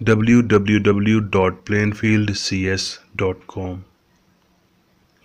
www.plainfieldcs.com।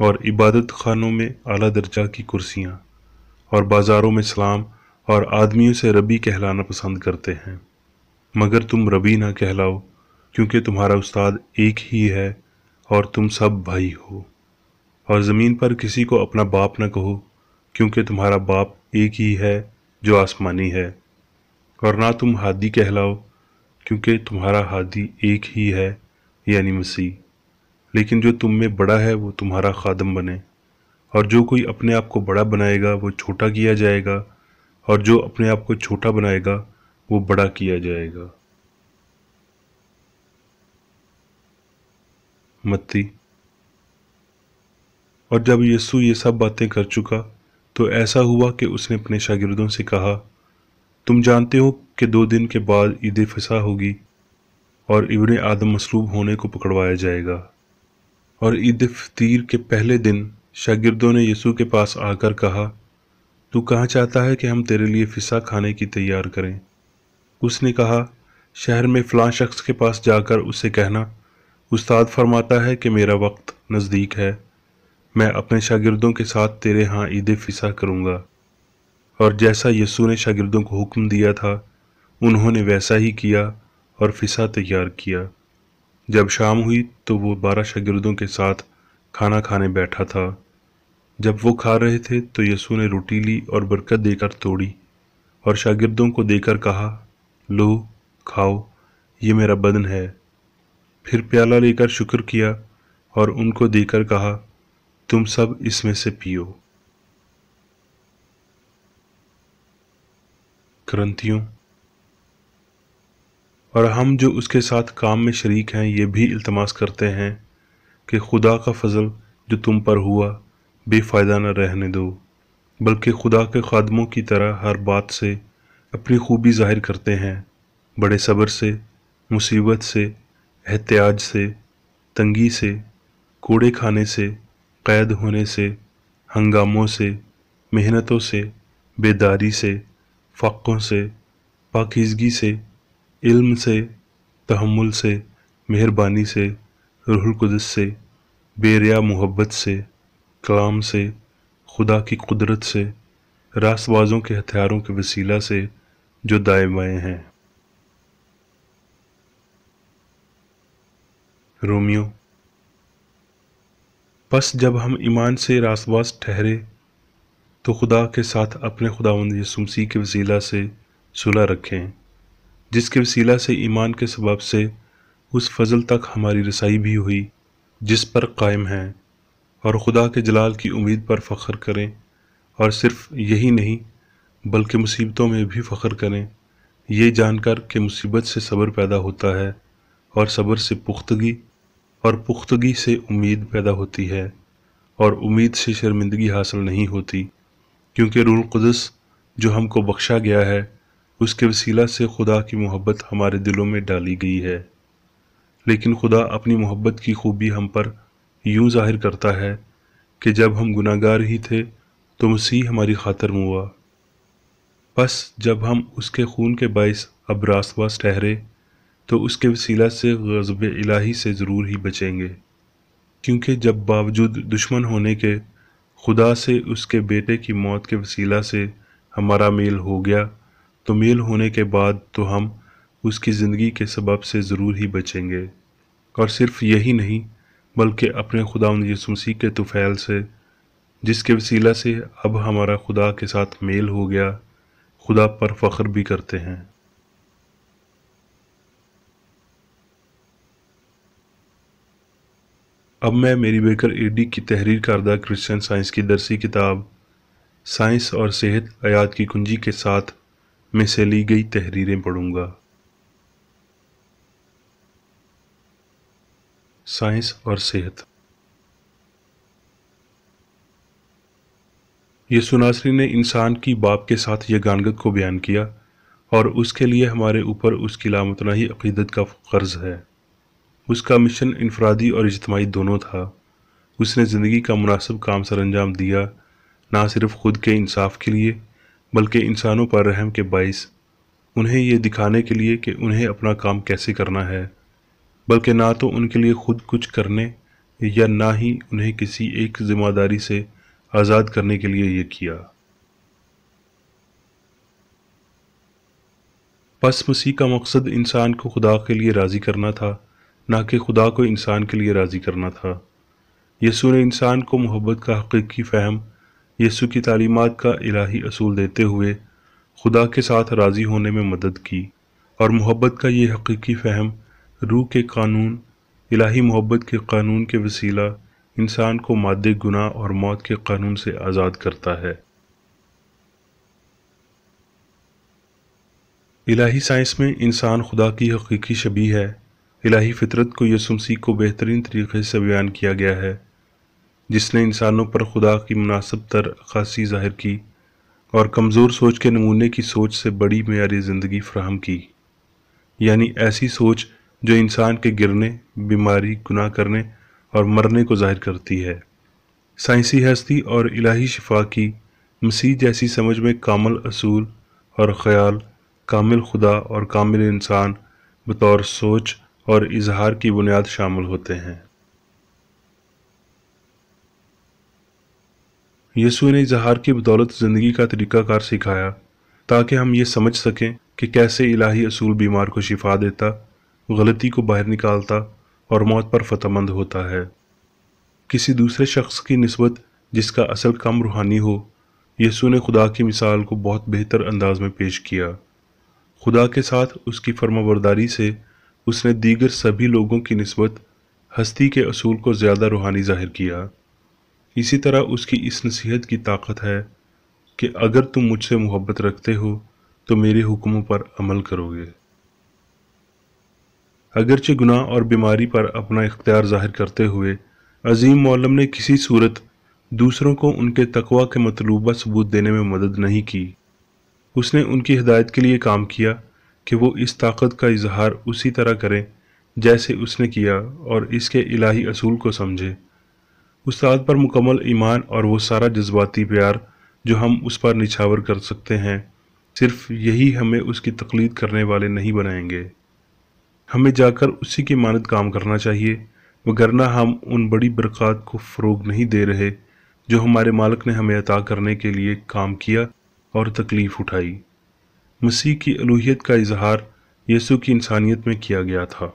اور عبادت خانوں میں اعلیٰ درجہ کی کرسیاں، اور بازاروں میں سلام، اور آدمیوں سے ربی کہلانا پسند کرتے ہیں، مگر تم ربی نہ کہلاؤ، کیونکہ تمہارا استاد ایک ہی ہے اور تم سب بھائی ہو۔ اور زمین پر کسی کو اپنا باپ نہ کہو، کیونکہ تمہارا باپ ایک ہی ہے جو آسمانی ہے۔ اور نہ تم ہادی کہلاؤ، کیونکہ تمہارا ہادی ایک ہی ہے، یعنی مسیح۔ لیکن جو تم میں بڑا ہے وہ تمہارا خادم بنے، اور جو کوئی اپنے آپ کو بڑا بنائے گا وہ چھوٹا کیا جائے گا، اور جو اپنے آپ کو چھوٹا بنائے گا وہ بڑا کیا جائے گا۔ متی۔ اور جب یسوع یہ سب باتیں کر چکا تو ایسا ہوا کہ اس نے اپنے شاگردوں سے کہا، تم جانتے ہو کہ 2 دن کے بعد عید فصح ہوگی، اور ابن آدم مصلوب ہونے کو پکڑوایا جائے گا۔ اور عید فطیر کے پہلے دن شاگردوں نے یسوع کے پاس آ کر کہا، تو کہاں چاہتا ہے کہ ہم تیرے لیے فصح کھانے کی تیار کریں؟ اس نے کہا، شہر میں فلاں شخص کے پاس جا کر اس سے کہنا، استاد فرماتا ہے کہ میرا وقت نزدیک ہے، میں اپنے شاگردوں کے ساتھ تیرے ہاں عید فصح کروں گا۔ اور جیسا یسوع نے شاگردوں کو حکم دیا تھا انہوں نے ویسا ہی کیا اور فصح تیار کیا۔ جب شام ہوئی تو وہ 12 شاگردوں کے ساتھ کھانا کھانے بیٹھا تھا۔ جب وہ کھا رہے تھے تو یسوع نے روٹی لی اور برکت دے کر توڑی اور شاگردوں کو دے کر کہا، لو کھاؤ، یہ میرا بدن ہے۔ پھر پیالہ لے کر شکر کیا اور ان کو دے کر کہا، تم سب اس میں سے پیو۔ کرنتھیوں۔ اور ہم جو اس کے ساتھ کام میں شریک ہیں یہ بھی التماس کرتے ہیں کہ خدا کا فضل جو تم پر ہوا بے فائدہ نہ رہنے دو، بلکہ خدا کے خادموں کی طرح ہر بات سے اپنی خوبی ظاہر کرتے ہیں، بڑے صبر سے، مصیبت سے، احتیاج سے، تنگی سے، کوڑے کھانے سے، قید ہونے سے، ہنگاموں سے، محنتوں سے، بیداری سے، فاقوں سے، پاکیزگی سے، علم سے، تحمل سے، مہربانی سے، روح القدس سے، بے ریا محبت سے، کلام سے، خدا کی قدرت سے، راست بازوں کے ہتھیاروں کے وسیلہ سے جو دائیں بائیں ہیں۔ رومیو۔ پس جب ہم ایمان سے راست باز ٹھہرے تو خدا کے ساتھ اپنے خداوند یسوع مسیح کے وسیلہ سے صلح رکھیں، جس کے وسیلہ سے ایمان کے سبب سے اس فضل تک ہماری رسائی بھی ہوئی جس پر قائم ہیں، اور خدا کے جلال کی امید پر فخر کریں، اور صرف یہی نہیں بلکہ مصیبتوں میں بھی فخر کریں، یہ جان کر کہ مصیبت سے صبر پیدا ہوتا ہے، اور صبر سے پختگی، اور پختگی سے امید پیدا ہوتی ہے، اور امید سے شرمندگی حاصل نہیں ہوتی، کیونکہ روح القدس جو ہم کو بخشا گیا ہے اس کے وسیلہ سے خدا کی محبت ہمارے دلوں میں ڈالی گئی ہے۔ لیکن خدا اپنی محبت کی خوبی ہم پر یوں ظاہر کرتا ہے کہ جب ہم گناہ گار ہی تھے تو مسیح ہماری خاطر ہوا۔ پس جب ہم اس کے خون کے باعث اب راست باز ٹھہرے تو اس کے وسیلہ سے غضب الہی سے ضرور ہی بچیں گے، کیونکہ جب باوجود دشمن ہونے کے خدا سے اس کے بیٹے کی موت کے وسیلہ سے ہمارا میل ہو گیا، تو میل ہونے کے بعد تو ہم اس کی زندگی کے سبب سے ضرور ہی بچیں گے۔ اور صرف یہی نہیں بلکہ اپنے خداوند یسوع مسیح کے طفیل سے، جس کے وسیلہ سے اب ہمارا خدا کے ساتھ میل ہو گیا، خدا پر فخر بھی کرتے ہیں۔ اب میں میری بیکر ایڈی کی تحریر کردہ کرسچن سائنس کی درسی کتاب سائنس اور صحت آیات کی کنجی کے ساتھ میں سے لی گئی تحریریں پڑھوں گا۔ سائنس اور صحت۔ یسوع ناصری نے انسان کی باپ کے ساتھ یگانگت کو بیان کیا اور اس کے لیے ہمارے اوپر اس کی لامتناہی عقیدت کا قرض ہے۔ اس کا مشن انفرادی اور اجتماعی دونوں تھا۔ اس نے زندگی کا مناسب کام سر انجام دیا، نہ صرف خود کے انصاف کے لیے بلکہ انسانوں پر رحم کے باعث، انہیں یہ دکھانے کے لیے کہ انہیں اپنا کام کیسے کرنا ہے، بلکہ نہ تو ان کے لیے خود کچھ کرنے یا نہ ہی انہیں کسی ایک ذمہ داری سے آزاد کرنے کے لیے یہ کیا۔ پس مسیح کا مقصد انسان کو خدا کے لیے راضی کرنا تھا، نہ کہ خدا کو انسان کے لیے راضی کرنا تھا۔ یسوع نے انسان کو محبت کا حقیقی فہم، یسوع کی تعلیمات کا الہی اصول دیتے ہوئے خدا کے ساتھ راضی ہونے میں مدد کی، اور محبت کا یہ حقیقی فہم روح کے قانون، الہی محبت کے قانون کے وسیلہ انسان کو مادے گناہ اور موت کے قانون سے آزاد کرتا ہے۔ الہی سائنس میں انسان خدا کی حقیقی شبیہ ہے۔ الہی فطرت کو یسوع مسیح کو بہترین طریقے سے بیان کیا گیا ہے، جس نے انسانوں پر خدا کی مناسب تر عکاسی ظاہر کی اور کمزور سوچ کے نمونے کی سوچ سے بڑی معیاری زندگی فراہم کی، یعنی ایسی سوچ جو انسان کے گرنے، بیماری، گناہ کرنے اور مرنے کو ظاہر کرتی ہے۔ سائنسی ہستی اور الہی شفا کی مسیح جیسی سمجھ میں کامل اصول اور خیال، کامل خدا اور کامل انسان بطور سوچ اور اظہار کی بنیاد شامل ہوتے ہیں۔ یسوع نے اظہار کی بدولت زندگی کا طریقہ کار سکھایا تاکہ ہم یہ سمجھ سکیں کہ کیسے الہی اصول بیمار کو شفا دیتا، غلطی کو باہر نکالتا اور موت پر فتح مند ہوتا ہے۔ کسی دوسرے شخص کی نسبت جس کا اصل کم روحانی ہو، یسوع نے خدا کی مثال کو بہت بہتر انداز میں پیش کیا۔ خدا کے ساتھ اس کی فرمانبرداری سے اس نے دیگر سبھی لوگوں کی نسبت ہستی کے اصول کو زیادہ روحانی ظاہر کیا۔ اسی طرح اس کی اس نصیحت کی طاقت ہے کہ اگر تم مجھ سے محبت رکھتے ہو تو میرے حکموں پر عمل کرو گے۔ اگرچہ گناہ اور بیماری پر اپنا اختیار ظاہر کرتے ہوئے عظیم معلم نے کسی صورت دوسروں کو ان کے تقوی کے مطلوبہ ثبوت دینے میں مدد نہیں کی۔ اس نے ان کی ہدایت کے لیے کام کیا کہ وہ اس طاقت کا اظہار اسی طرح کریں جیسے اس نے کیا اور اس کے الہی اصول کو سمجھے۔ استاد پر مکمل ایمان اور وہ سارا جذباتی پیار جو ہم اس پر نچھاور کر سکتے ہیں، صرف یہی ہمیں اس کی تقلید کرنے والے نہیں بنائیں گے۔ ہمیں جا کر اسی کی مانند کام کرنا چاہیے، وگرنہ ہم ان بڑی برکات کو فروغ نہیں دے رہے جو ہمارے مالک نے ہمیں عطا کرنے کے لیے کام کیا اور تکلیف اٹھائی۔ مسیح کی الوہیت کا اظہار یسوع کی انسانیت میں کیا گیا تھا۔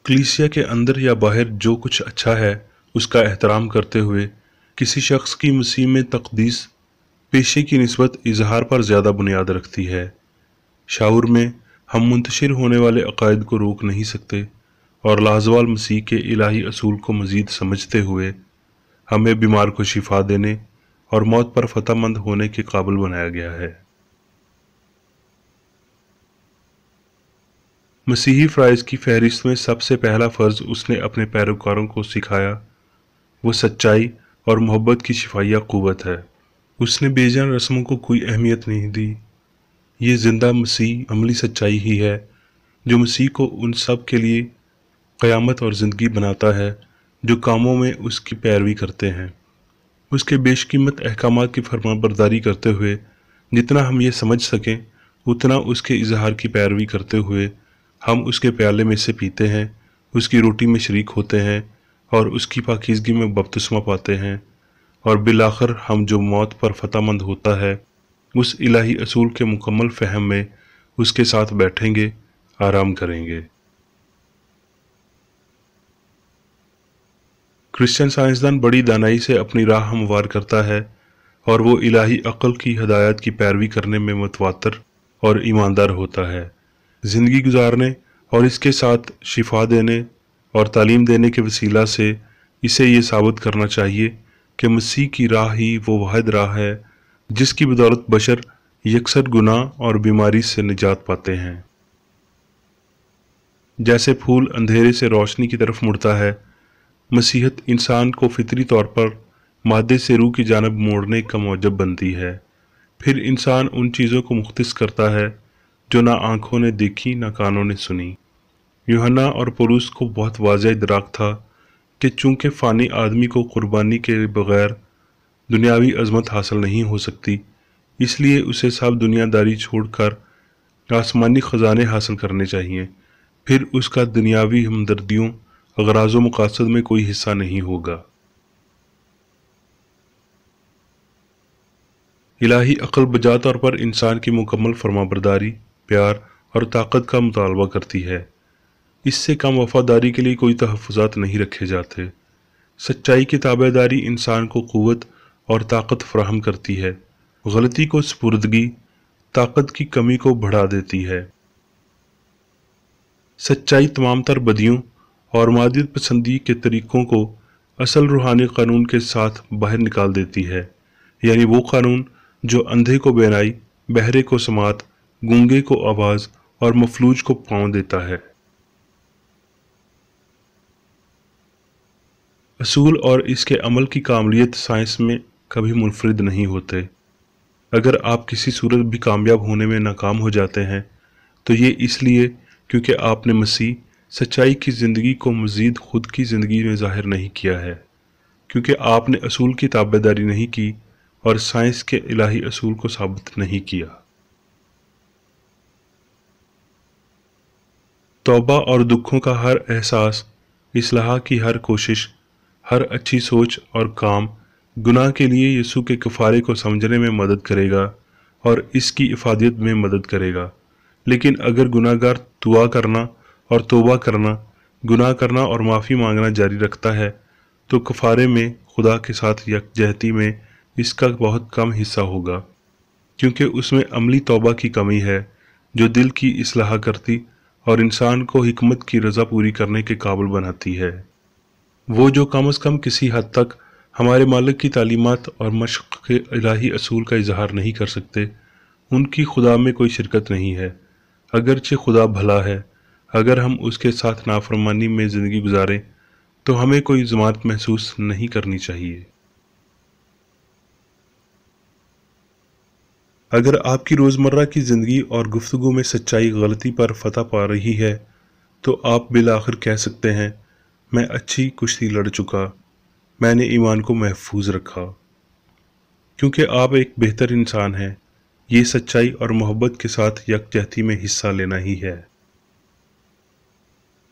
کلیسیا کے اندر یا باہر جو کچھ اچھا ہے اس کا احترام کرتے ہوئے کسی شخص کی مسیح میں تقدیس پیشے کی نسبت اظہار پر زیادہ بنیاد رکھتی ہے۔ شعور میں ہم منتشر ہونے والے عقائد کو روک نہیں سکتے، اور لازوال مسیح کے الہی اصول کو مزید سمجھتے ہوئے ہمیں بیمار کو شفا دینے اور موت پر فتح مند ہونے کے قابل بنایا گیا ہے۔ مسیحی فرائض کی فہرست میں سب سے پہلا فرض اس نے اپنے پیروکاروں کو سکھایا وہ سچائی اور محبت کی شفائیہ قوت ہے۔ اس نے بے جان رسموں کو کوئی اہمیت نہیں دی۔ یہ زندہ مسیح عملی سچائی ہی ہے جو مسیح کو ان سب کے لیے قیامت اور زندگی بناتا ہے جو کاموں میں اس کی پیروی کرتے ہیں۔ اس کے بیش قیمت احکامات کی فرمان برداری کرتے ہوئے جتنا ہم یہ سمجھ سکیں اتنا اس کے اظہار کی پیروی کرتے ہوئے ہم اس کے پیالے میں سے پیتے ہیں، اس کی روٹی میں شریک ہوتے ہیں اور اس کی پاکیزگی میں بپتسمہ پاتے ہیں، اور بالآخر ہم جو موت پر فتح مند ہوتا ہے اس الہی اصول کے مکمل فہم میں اس کے ساتھ بیٹھیں گے، آرام کریں گے۔ کرسچن سائنسدان بڑی دانائی سے اپنی راہ ہموار کرتا ہے اور وہ الہی عقل کی ہدایات کی پیروی کرنے میں متواتر اور ایماندار ہوتا ہے۔ زندگی گزارنے اور اس کے ساتھ شفا دینے اور تعلیم دینے کے وسیلہ سے اسے یہ ثابت کرنا چاہیے کہ مسیح کی راہ ہی وہ واحد راہ ہے جس کی بدولت بشر یکسر گناہ اور بیماری سے نجات پاتے ہیں۔ جیسے پھول اندھیرے سے روشنی کی طرف مڑتا ہے، مسیحت انسان کو فطری طور پر مادے سے روح کی جانب موڑنے کا موجب بنتی ہے۔ پھر انسان ان چیزوں کو مختص کرتا ہے جو نہ آنکھوں نے دیکھی نہ کانوں نے سنی۔ یوحنا اور پولس کو بہت واضح ادراک تھا کہ چونکہ فانی آدمی کو قربانی کے بغیر دنیاوی عظمت حاصل نہیں ہو سکتی، اس لیے اسے سب دنیا داری چھوڑ کر آسمانی خزانے حاصل کرنے چاہیے۔ پھر اس کا دنیاوی ہمدردیوں، اغراض و مقاصد میں کوئی حصہ نہیں ہوگا۔ الہی عقل بجا طور پر انسان کی مکمل فرمانبرداری، پیار اور طاقت کا مطالبہ کرتی ہے۔ اس سے کم وفاداری کے لیے کوئی تحفظات نہیں رکھے جاتے۔ سچائی کی تابع داری انسان کو قوت اور طاقت فراہم کرتی ہے، غلطی کو سپردگی طاقت کی کمی کو بڑھا دیتی ہے۔ سچائی تمام تر بدیوں اور مادیت پسندی کے طریقوں کو اصل روحانی قانون کے ساتھ باہر نکال دیتی ہے، یعنی وہ قانون جو اندھے کو بینائی، بہرے کو سماعت، گونگے کو آواز اور مفلوج کو پاؤں دیتا ہے۔ اصول اور اس کے عمل کی کاملیت سائنس میں کبھی منفرد نہیں ہوتے۔ اگر آپ کسی صورت بھی کامیاب ہونے میں ناکام ہو جاتے ہیں تو یہ اس لیے کیونکہ آپ نے مسیح سچائی کی زندگی کو مزید خود کی زندگی میں ظاہر نہیں کیا ہے، کیونکہ آپ نے اصول کی تابع داری نہیں کی اور سائنس کے الہی اصول کو ثابت نہیں کیا۔ توبہ اور دکھوں کا ہر احساس، اصلاح کی ہر کوشش، ہر اچھی سوچ اور کام گناہ کے لیے یسوع کے کفارے کو سمجھنے میں مدد کرے گا اور اس کی افادیت میں مدد کرے گا۔ لیکن اگر گناہ گار دعا کرنا اور توبہ کرنا، گناہ کرنا اور معافی مانگنا جاری رکھتا ہے تو کفارے میں خدا کے ساتھ یکجہتی میں اس کا بہت کم حصہ ہوگا، کیونکہ اس میں عملی توبہ کی کمی ہے جو دل کی اصلاح کرتی اور انسان کو حکمت کی رضا پوری کرنے کے قابل بناتی ہے۔ وہ جو کم از کم کسی حد تک ہمارے مالک کی تعلیمات اور مشق کے الہی اصول کا اظہار نہیں کر سکتے، ان کی خدا میں کوئی شرکت نہیں ہے، اگرچہ خدا بھلا ہے۔ اگر ہم اس کے ساتھ نافرمانی میں زندگی گزاریں تو ہمیں کوئی ضمانت محسوس نہیں کرنی چاہیے۔ اگر آپ کی روزمرہ کی زندگی اور گفتگو میں سچائی غلطی پر فتح پا رہی ہے تو آپ بالآخر کہہ سکتے ہیں، میں اچھی کشتی لڑ چکا، میں نے ایمان کو محفوظ رکھا، کیونکہ آپ ایک بہتر انسان ہیں۔ یہ سچائی اور محبت کے ساتھ یکجہتی میں حصہ لینا ہی ہے۔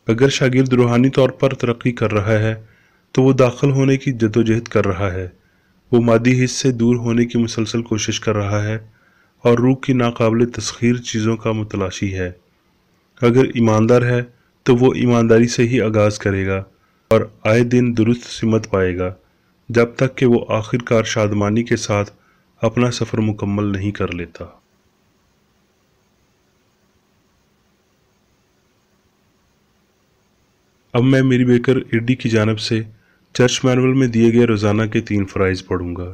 اگر شاگرد روحانی طور پر ترقی کر رہا ہے تو وہ داخل ہونے کی جدوجہد کر رہا ہے، وہ مادی حص سے دور ہونے کی مسلسل کوشش کر رہا ہے اور روح کی ناقابل تسخیر چیزوں کا متلاشی ہے۔ اگر ایماندار ہے تو وہ ایمانداری سے ہی آغاز کرے گا اور آئے دن درست سمت پائے گا، جب تک کہ وہ آخر کار شادمانی کے ساتھ اپنا سفر مکمل نہیں کر لیتا۔ اب میں میری بیکر ایڈی کی جانب سے چرچ مینول میں دیے گئے روزانہ کے 3 فرائض پڑھوں گا۔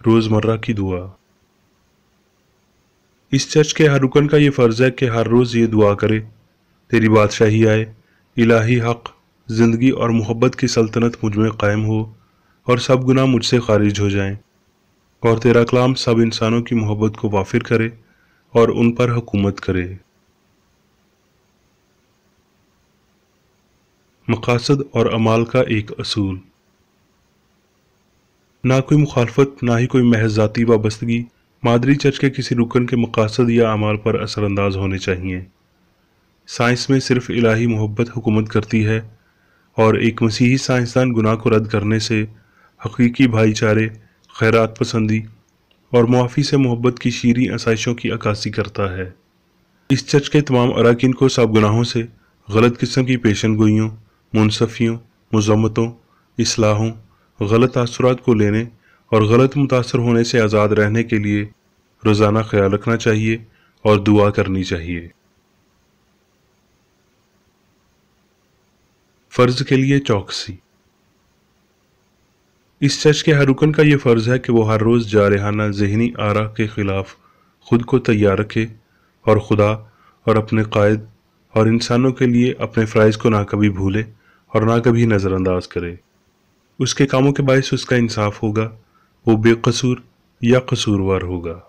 روزمرہ کی دعا۔ اس چرچ کے ہر رکن کا یہ فرض ہے کہ ہر روز یہ دعا کرے، تیری بادشاہی آئے، الہی حق، زندگی اور محبت کی سلطنت مجھ میں قائم ہو اور سب گناہ مجھ سے خارج ہو جائیں، اور تیرا کلام سب انسانوں کی محبت کو وافر کرے اور ان پر حکومت کرے۔ مقاصد اور اعمال کا ایک اصول۔ نہ کوئی مخالفت، نہ ہی کوئی محض ذاتی وابستگی مادری چرچ کے کسی رکن کے مقاصد یا اعمال پر اثر انداز ہونے چاہیے۔ سائنس میں صرف الہی محبت حکومت کرتی ہے، اور ایک مسیحی سائنسدان گناہ کو رد کرنے سے حقیقی بھائی چارے، خیرات پسندی اور معافی سے محبت کی شیریں آسائشوں کی عکاسی کرتا ہے۔ اس چرچ کے تمام اراکین کو سب گناہوں سے، غلط قسم کی پیشن گوئیوں، منصفیوں، مذمتوں، اصلاحوں، غلط تاثرات کو لینے اور غلط متاثر ہونے سے آزاد رہنے کے لیے روزانہ خیال رکھنا چاہیے اور دعا کرنی چاہیے۔ فرض کے لیے چوکسی۔ اس چرچ کے ہر رکن کا یہ فرض ہے کہ وہ ہر روز جارحانہ ذہنی آرا کے خلاف خود کو تیار رکھے اور خدا اور اپنے قائد اور انسانوں کے لیے اپنے فرائض کو نہ کبھی بھولے اور نہ کبھی نظر انداز کرے۔ اس کے کاموں کے باعث اس کا انصاف ہوگا، وہ بے قصور یا قصوروار ہوگا۔